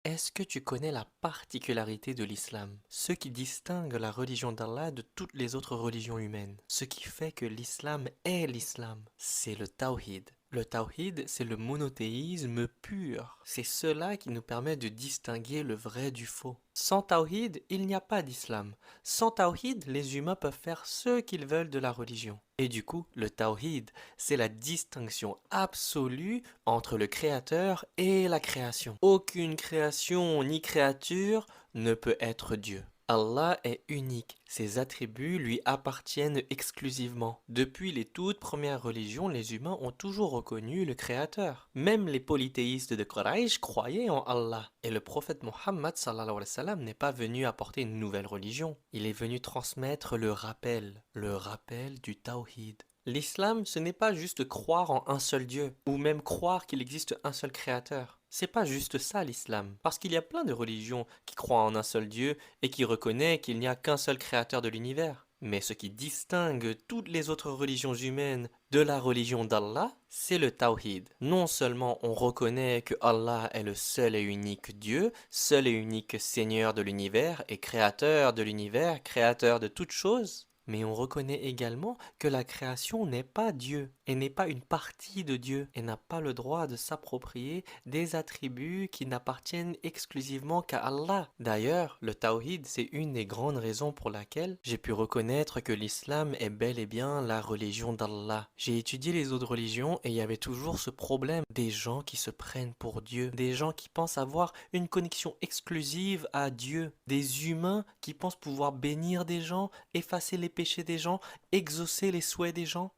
Est-ce que tu connais la particularité de l'islam? Ce qui distingue la religion d'Allah de toutes les autres religions humaines. Ce qui fait que l'islam, c'est le tawhid. Le tawhid, c'est le monothéisme pur. C'est cela qui nous permet de distinguer le vrai du faux. Sans tawhid, il n'y a pas d'islam. Sans tawhid, les humains peuvent faire ce qu'ils veulent de la religion. Et du coup, le tawhid, c'est la distinction absolue entre le créateur et la création. Aucune création ni créature ne peut être Dieu. Allah est unique, ses attributs lui appartiennent exclusivement. Depuis les toutes premières religions, les humains ont toujours reconnu le Créateur. Même les polythéistes de Quraysh croyaient en Allah. Et le prophète Mohammed sallallahu alayhi wa sallam n'est pas venu apporter une nouvelle religion. Il est venu transmettre le rappel du Tawhid. L'islam, ce n'est pas juste croire en un seul Dieu, ou même croire qu'il existe un seul créateur. C'est pas juste ça l'islam, parce qu'il y a plein de religions qui croient en un seul Dieu et qui reconnaissent qu'il n'y a qu'un seul créateur de l'univers. Mais ce qui distingue toutes les autres religions humaines de la religion d'Allah, c'est le tawhid. Non seulement on reconnaît que Allah est le seul et unique Dieu, seul et unique Seigneur de l'univers et créateur de l'univers, créateur de toutes choses, mais on reconnaît également que la création n'est pas Dieu et n'est pas une partie de Dieu et n'a pas le droit de s'approprier des attributs qui n'appartiennent exclusivement qu'à Allah. D'ailleurs, le tawhid, c'est une des grandes raisons pour laquelle j'ai pu reconnaître que l'islam est bel et bien la religion d'Allah. J'ai étudié les autres religions et il y avait toujours ce problème des gens qui se prennent pour Dieu, des gens qui pensent avoir une connexion exclusive à Dieu, des humains qui pensent pouvoir bénir des gens, effacer les péchés des gens, exaucer les souhaits des gens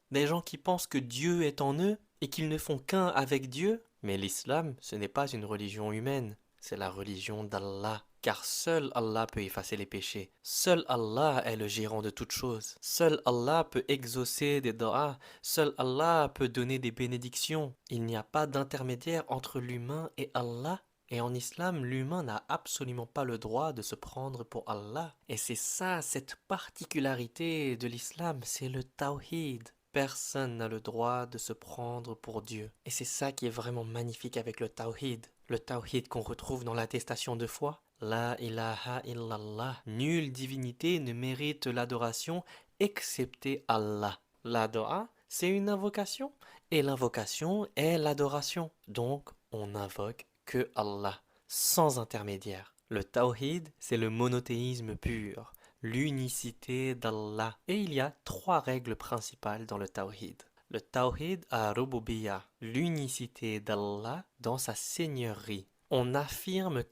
qui pensent que Dieu est en eux et qu'ils ne font qu'un avec Dieu. Mais l'islam, ce n'est pas une religion humaine, c'est la religion d'Allah. Car seul Allah peut effacer les péchés. Seul Allah est le gérant de toutes choses. Seul Allah peut exaucer des doigts. Seul Allah peut donner des bénédictions. Il n'y a pas d'intermédiaire entre l'humain et Allah. Et en islam, l'humain n'a absolument pas le droit de se prendre pour Allah. Et c'est ça, cette particularité de l'islam, c'est le tawhid. Personne n'a le droit de se prendre pour Dieu. Et c'est ça qui est vraiment magnifique avec le tawhid. Le tawhid qu'on retrouve dans l'attestation de foi. La ilaha illallah. Nulle divinité ne mérite l'adoration excepté Allah. La doa, c'est une invocation. Et l'invocation est l'adoration. Donc, on invoque que Allah, sans intermédiaire. Le tawhid, c'est le monothéisme pur, l'unicité d'Allah. Et il y a trois règles principales dans le tawhid. Le tawhid à Rububiyya, l'unicité d'Allah dans sa seigneurie. On affirme